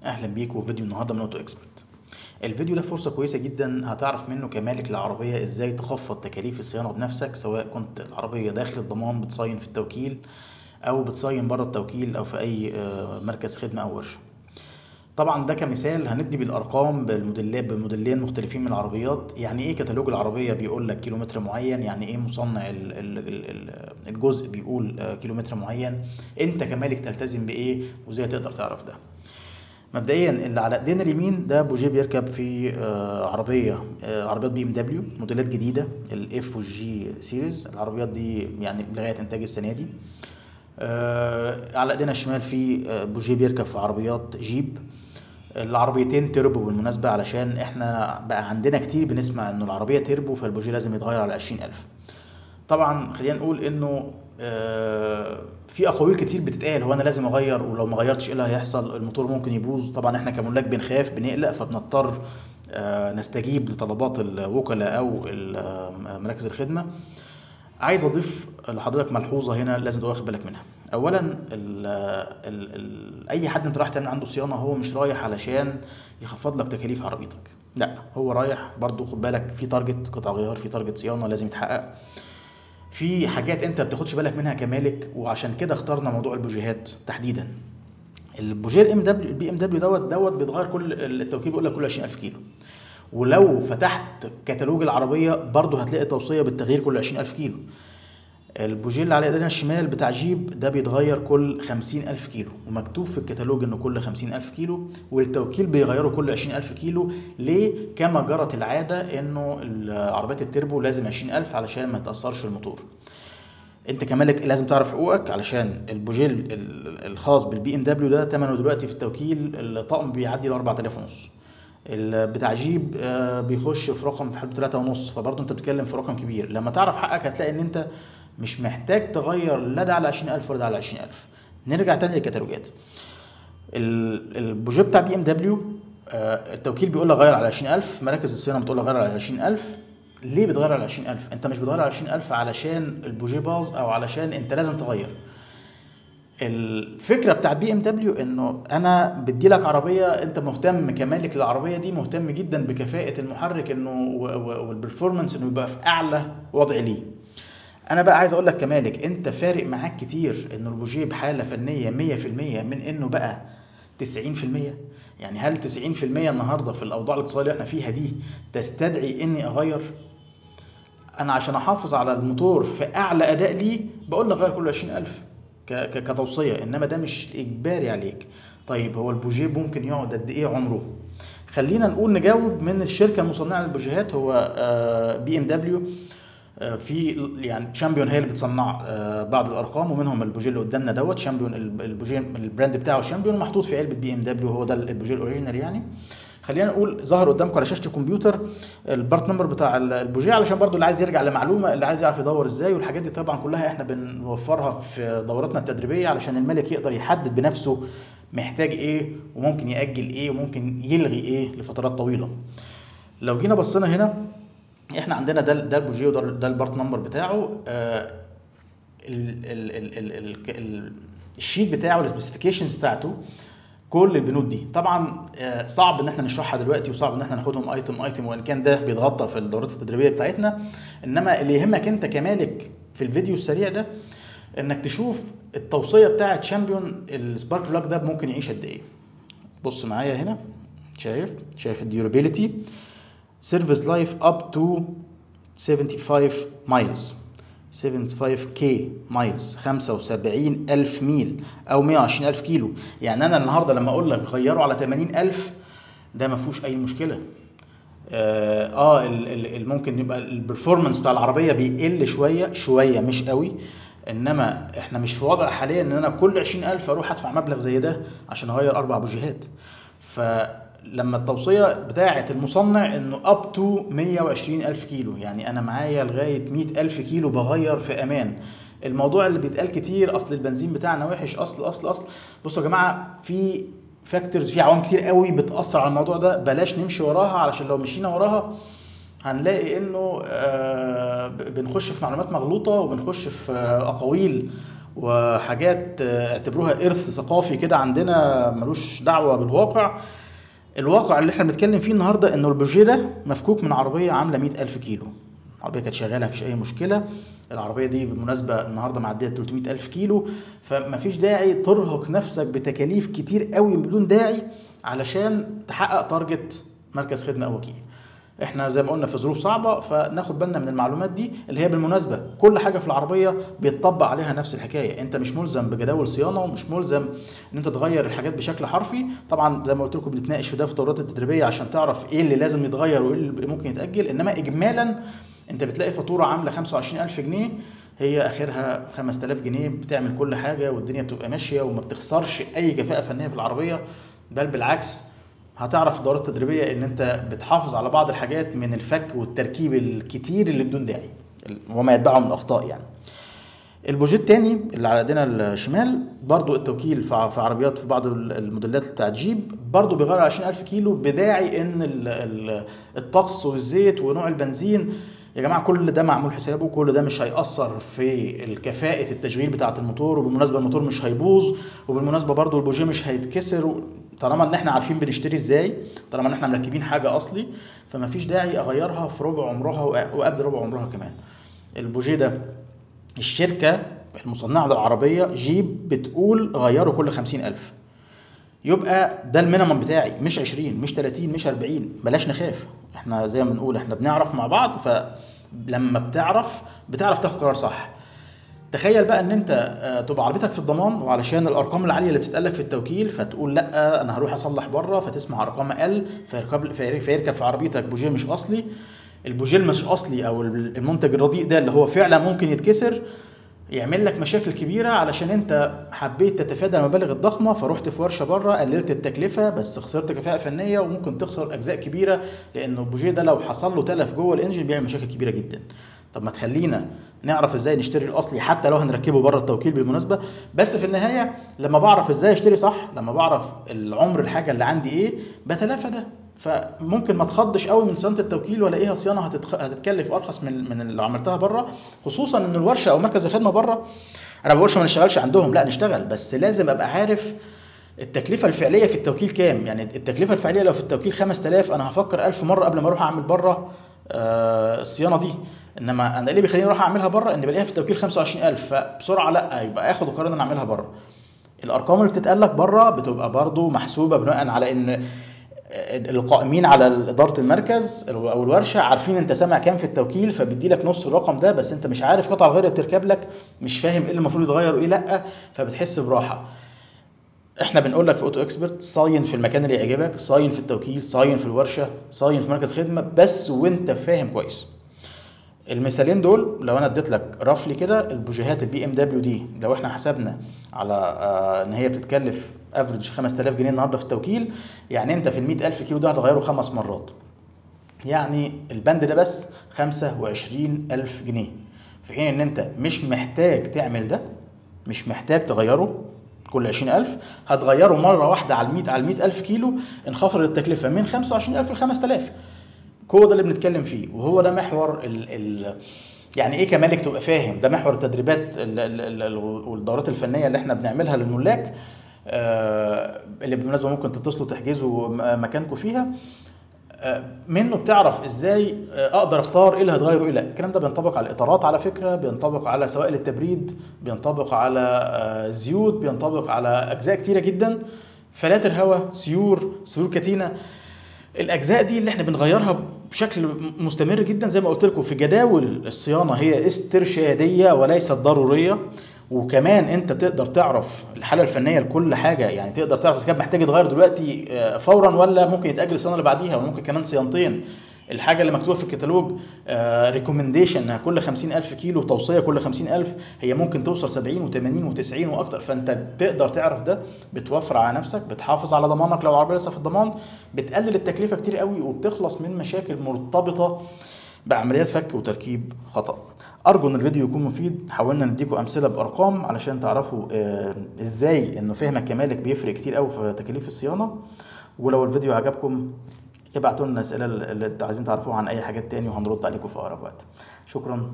اهلا بيكم في فيديو النهارده من اوتو اكسبرت. الفيديو ده فرصه كويسه جدا هتعرف منه كمالك للعربيه ازاي تخفض تكاليف الصيانه بنفسك، سواء كنت العربيه داخل الضمان بتصين في التوكيل او بتصين بره التوكيل او في اي مركز خدمه او ورشه. طبعا ده كمثال هندي بالارقام بموديلين مختلفين من العربيات. يعني ايه كتالوج العربيه بيقول لك كيلومتر معين، يعني ايه مصنع الجزء بيقول كيلومتر معين، انت كمالك تلتزم بايه وازاي تقدر تعرف ده. مبدئيا اللي على ايدينا اليمين ده بوجيه بيركب في عربيات بي ام دبليو موديلات جديده الاف والجي سيريز. العربيات دي يعني لغايه انتاج السنه دي. على ايدينا الشمال في بوجيه بيركب في عربيات جيب. العربيتين تيربو بالمناسبه، علشان احنا بقى عندنا كتير بنسمع انه العربيه تيربو فالبوجيه لازم يتغير على 20,000. طبعا خلينا نقول انه في اقاويل كتير بتتقال هو انا لازم اغير، ولو ما غيرتش ايه اللي هيحصل؟ الموتور ممكن يبوظ. طبعا احنا كملاك بنخاف بنقلق فبنضطر نستجيب لطلبات الوكلاء او مراكز الخدمه. عايز اضيف لحضرتك ملحوظه هنا لازم تبقى واخد بالك منها. اولا اي حد انت رايح تعمل عنده صيانه هو مش رايح علشان يخفض لك تكاليف عربيتك، لا هو رايح برضو خد بالك في تارجت قطع غيار، في تارجت صيانه لازم يتحقق، في حاجات انت بتاخدش بالك منها كمالك. وعشان كده اخترنا موضوع البوجيهات تحديدا. البوجيه البي ام دبليو دوت بيتغير كل التوكيل بيقول لك كل 20,000 كيلو. ولو فتحت كتالوج العربيه برضو هتلاقي توصيه بالتغيير كل 20,000 كيلو. البوجيه اللي على ايدينا الشمال بتاع جيب ده بيتغير كل 50,000 كيلو، ومكتوب في الكتالوج انه كل 50,000 كيلو، والتوكيل بيغيره كل 20,000 كيلو. ليه؟ كما جرت العاده انه العربيات التربو لازم 20,000 علشان ما يتاثرش الموتور. انت كمالك لازم تعرف حقوقك، علشان البوجيه الخاص بالبي ام دبليو ده ثمنه دلوقتي في التوكيل الطقم بيعدي ل 4,000 ونص. بتاع جيب بيخش في رقم في حدود 3 ونص، فبرضه انت بتتكلم في رقم كبير. لما تعرف حقك هتلاقي ان انت مش محتاج تغير لا ده على 20,000 ولا ده على 20,000. نرجع تاني للكتالوجات. البوجيه بتاع بي ام دبليو التوكيل بيقول لك غير على 20,000، مراكز الصيانه بتقول لك غير على 20,000. ليه بتغير على 20,000؟ انت مش بتغير على 20,000 علشان البوجيه باظ او علشان انت لازم تغير. الفكره بتاع بي ام دبليو انه انا بدي لك عربيه، انت مهتم كمالك للعربيه دي، مهتم جدا بكفاءه المحرك انه والبرفورمانس انه يبقى في اعلى وضع ليه. انا بقى عايز اقول لك كمالك انت فارق معاك كتير انه البوجيه بحاله فنيه 100% من انه بقى 90%. يعني هل 90% النهارده في الاوضاع الاقتصاديه اللي احنا فيها دي تستدعي اني اغير؟ انا عشان احافظ على الموتور في اعلى اداء ليه بقول لك غير كل 20,000 كتوصيه، انما ده مش اجباري عليك. طيب هو البوجيه ممكن يقعد قد ايه عمره؟ خلينا نقول نجاوب من الشركه المصنعه للبوجيهات. هو بي ام دبليو في يعني شامبيون هي اللي بتصنع بعض الارقام، ومنهم البوجيه اللي قدامنا دوت شامبيون. البوجيه البراند بتاعه شامبيون محطوط في علبه بي ام دبليو، هو ده البوجيه الاوريجينال يعني. خلينا نقول ظهر قدامكم على شاشه الكمبيوتر البارت نمبر بتاع البوجيه، علشان برضو اللي عايز يرجع لمعلومه، اللي عايز يعرف يدور ازاي. والحاجات دي طبعا كلها احنا بنوفرها في دوراتنا التدريبيه علشان المالك يقدر يحدد بنفسه محتاج ايه وممكن ياجل ايه وممكن يلغي ايه لفترات طويله. لو جينا بصينا هنا احنا عندنا ده البوجيه وده البارت نمبر بتاعه. الشيت بتاعه السبيسيفيكيشنز بتاعته كل البنود دي طبعا صعب ان احنا نشرحها دلوقتي، وصعب ان احنا ناخدهم ايتم وان كان ده بيتغطى في الدورات التدريبيه بتاعتنا. انما اللي يهمك انت كمالك في الفيديو السريع ده انك تشوف التوصيه بتاعه شامبيون السبارك بلاك ده ممكن يعيش قد ايه. بص معايا هنا، شايف الديورابيلتي سيرفيس لايف اب تو 75 مايلز 75k مايلز 75,000 ميل او 120,000 كيلو. يعني انا النهارده لما اقول لك غيره على 80,000 ده ما فيهوش اي مشكله. ممكن يبقى البرفورمانس بتاع العربيه بيقل شويه مش قوي، انما احنا مش في وضع حاليا ان انا كل 20,000 اروح ادفع مبلغ زي ده عشان اغير 4 بوجيهات. فلما التوصيه بتاعه المصنع انه اب تو 120,000 كيلو، يعني انا معايا لغايه 100,000 كيلو بغير في امان. الموضوع اللي بيتقال كتير اصل البنزين بتاعنا وحش، اصل بصوا يا جماعه، في فاكتورز، في عوامل كتير قوي بتاثر على الموضوع ده، بلاش نمشي وراها، علشان لو مشينا وراها هنلاقي انه بنخش في معلومات مغلوطه وبنخش في اقاويل وحاجات اعتبروها إرث ثقافي كده عندنا ملوش دعوة بالواقع. الواقع اللي احنا بنتكلم فيه النهارده انه البوجيه ده مفكوك من عربيه عامله 100,000 كيلو. العربيه كانت شغاله مفيش اي مشكله. العربيه دي بالمناسبه النهارده معديه 300,000 كيلو، فمفيش داعي ترهق نفسك بتكاليف كتير قوي بدون داعي علشان تحقق تارجت مركز خدمه او وكيل. احنا زي ما قلنا في ظروف صعبه، فناخد بالنا من المعلومات دي اللي هي بالمناسبه كل حاجه في العربيه بيتطبق عليها نفس الحكايه. انت مش ملزم بجداول صيانه، ومش ملزم ان انت تغير الحاجات بشكل حرفي. طبعا زي ما قلت لكم بنتناقش في ده في الدورات التدريبيه عشان تعرف ايه اللي لازم يتغير وايه اللي ممكن يتاجل، انما اجمالا انت بتلاقي فاتوره عامله 25,000 جنيه هي اخرها 5000 جنيه، بتعمل كل حاجه والدنيا بتبقى ماشيه وما بتخسرش اي كفاءه فنيه في العربيه، بل بالعكس. هتعرف في الدورات التدريبيه ان انت بتحافظ على بعض الحاجات من الفك والتركيب الكتير اللي بدون داعي وما يتبعه من الاخطاء يعني. البوجيه التاني اللي على ايدينا الشمال برضو التوكيل في عربيات في بعض الموديلات بتاعت جيب برضو بيغير 20,000 كيلو بداعي ان الطقس والزيت ونوع البنزين. يا جماعه كل ده معمول حسابه، كل ده مش هيأثر في الكفاءة التشغيل بتاعة الموتور، وبالمناسبة الموتور مش هيبوظ، وبالمناسبة برضو البوجيه مش هيتكسر طالما ان احنا عارفين بنشتري ازاي، طالما ان احنا مركبين حاجة اصلي، فما فيش داعي اغيرها في ربع عمرها وقبل ربع عمرها كمان. البوجيه ده الشركة المصنعة للعربية جيب بتقول غيره كل 50,000، يبقى ده المينيمم بتاعي، مش 20 مش 30 مش 40. بلاش نخاف، احنا زي ما بنقول احنا بنعرف مع بعض، فلما بتعرف تاخد قرار صح. تخيل بقى ان انت تبقى عربيتك في الضمان، وعلشان الارقام العاليه اللي بتتقالك في التوكيل فتقول لا انا هروح اصلح بره، فتسمع ارقام اقل فيركب في عربيتك بوجيه مش اصلي. البوجيه مش اصلي او المنتج الرديء ده اللي هو فعلا ممكن يتكسر، يعمل لك مشاكل كبيره علشان انت حبيت تتفادى المبالغ الضخمه، فروحت في ورشه بره قللت التكلفه بس خسرت كفاءه فنيه وممكن تخسر اجزاء كبيره، لانه البوجيه ده لو حصل له تلف جوه الانجن بيعمل مشاكل كبيره جدا. طب ما تخلينا نعرف ازاي نشتري الاصلي حتى لو هنركبه بره التوكيل بالمناسبه، بس في النهايه لما بعرف ازاي اشتري صح، لما بعرف العمر الحاجه اللي عندي ايه بتلافى ده. فممكن ما تخضش قوي من صيانه التوكيل، والاقيها صيانه هتتكلف ارخص من اللي عملتها بره، خصوصا ان الورشه او مركز الخدمه بره. انا ما بقولش ما نشتغلش عندهم، لا نشتغل، بس لازم ابقى عارف التكلفه الفعليه في التوكيل كام. يعني التكلفه الفعليه لو في التوكيل 5000 انا هفكر 1000 مره قبل ما اروح اعمل بره الصيانه دي. انما انا ايه اللي بيخليني اروح اعملها بره؟ ان بلاقيها في التوكيل 25,000، فبسرعه لا يبقى اخد القرار ان انا اعملها بره. الارقام اللي بتتقال لك بره بتبقى برضو محسوبه بناء على ان القائمين على اداره المركز او الورشه عارفين انت سامع كام في التوكيل، فبيدي لك نص الرقم ده، بس انت مش عارف قطع الغيار بتركب لك، مش فاهم ايه اللي المفروض يتغير وايه لا، فبتحس براحه. احنا بنقول لك في اوتو اكسبرت صاين في المكان اللي يعجبك، صاين في التوكيل، صاين في الورشه، صاين في مركز خدمه، بس وانت فاهم كويس. المثالين دول لو انا اديت لك رفلي كده، البوجيهات البي ام دبليو دي لو احنا حسبنا على ان هي بتتكلف افريج 5000 جنيه النهارده في التوكيل، يعني انت في ال 100,000 كيلو ده هتغيره 5 مرات، يعني البند ده بس 25,000 جنيه، في حين ان انت مش محتاج تعمل ده، مش محتاج تغيره كل 20,000، هتغيره مره واحده على ال 100,000 كيلو، انخفض التكلفه من 25,000 ل 5000. هو ده اللي بنتكلم فيه، وهو ده محور يعني ايه كمالك تبقى فاهم. ده محور التدريبات والدورات الفنيه اللي احنا بنعملها للملاك، اللي بالمناسبه ممكن تتصلوا تحجزوا مكانكم فيها. منه بتعرف ازاي اقدر اختار ايه اللي هتغيره ايه لا. الكلام ده بينطبق على الاطارات على فكره، بينطبق على سوائل التبريد، بينطبق على زيوت، بينطبق على اجزاء كتيره جدا، فلاتر هواء، سيور كتينه. الاجزاء دي اللي احنا بنغيرها بشكل مستمر جدا، زي ما قلت لكم في جداول الصيانه هي استرشاديه وليست ضروريه. وكمان انت تقدر تعرف الحاله الفنيه لكل حاجه، يعني تقدر تعرف اذا كان محتاج يتغير دلوقتي فورا ولا ممكن يتاجل الصيانه اللي بعديها، وممكن كمان صيانتين. الحاجه اللي مكتوبه في الكتالوج ريكومنديشن انها كل 50,000 كيلو، توصيه كل 50,000، هي ممكن توصل 70 و80 و90 واكتر. فانت تقدر تعرف ده، بتوفر على نفسك، بتحافظ على ضمانك لو العربيه لسه في الضمان، بتقلل التكلفه كتير قوي، وبتخلص من مشاكل مرتبطه بعمليات فك وتركيب خطأ. ارجو ان الفيديو يكون مفيد، حاولنا نديكم امثله بارقام علشان تعرفوا ازاي انه فهمك كمالك بيفرق كتير قوي في تكاليف الصيانه. ولو الفيديو عجبكم ابعتوا لنا اسئله اللي انتوا عايزين تعرفوها عن اي حاجات تاني، وهنرد عليكم في اقرب وقت. شكرا.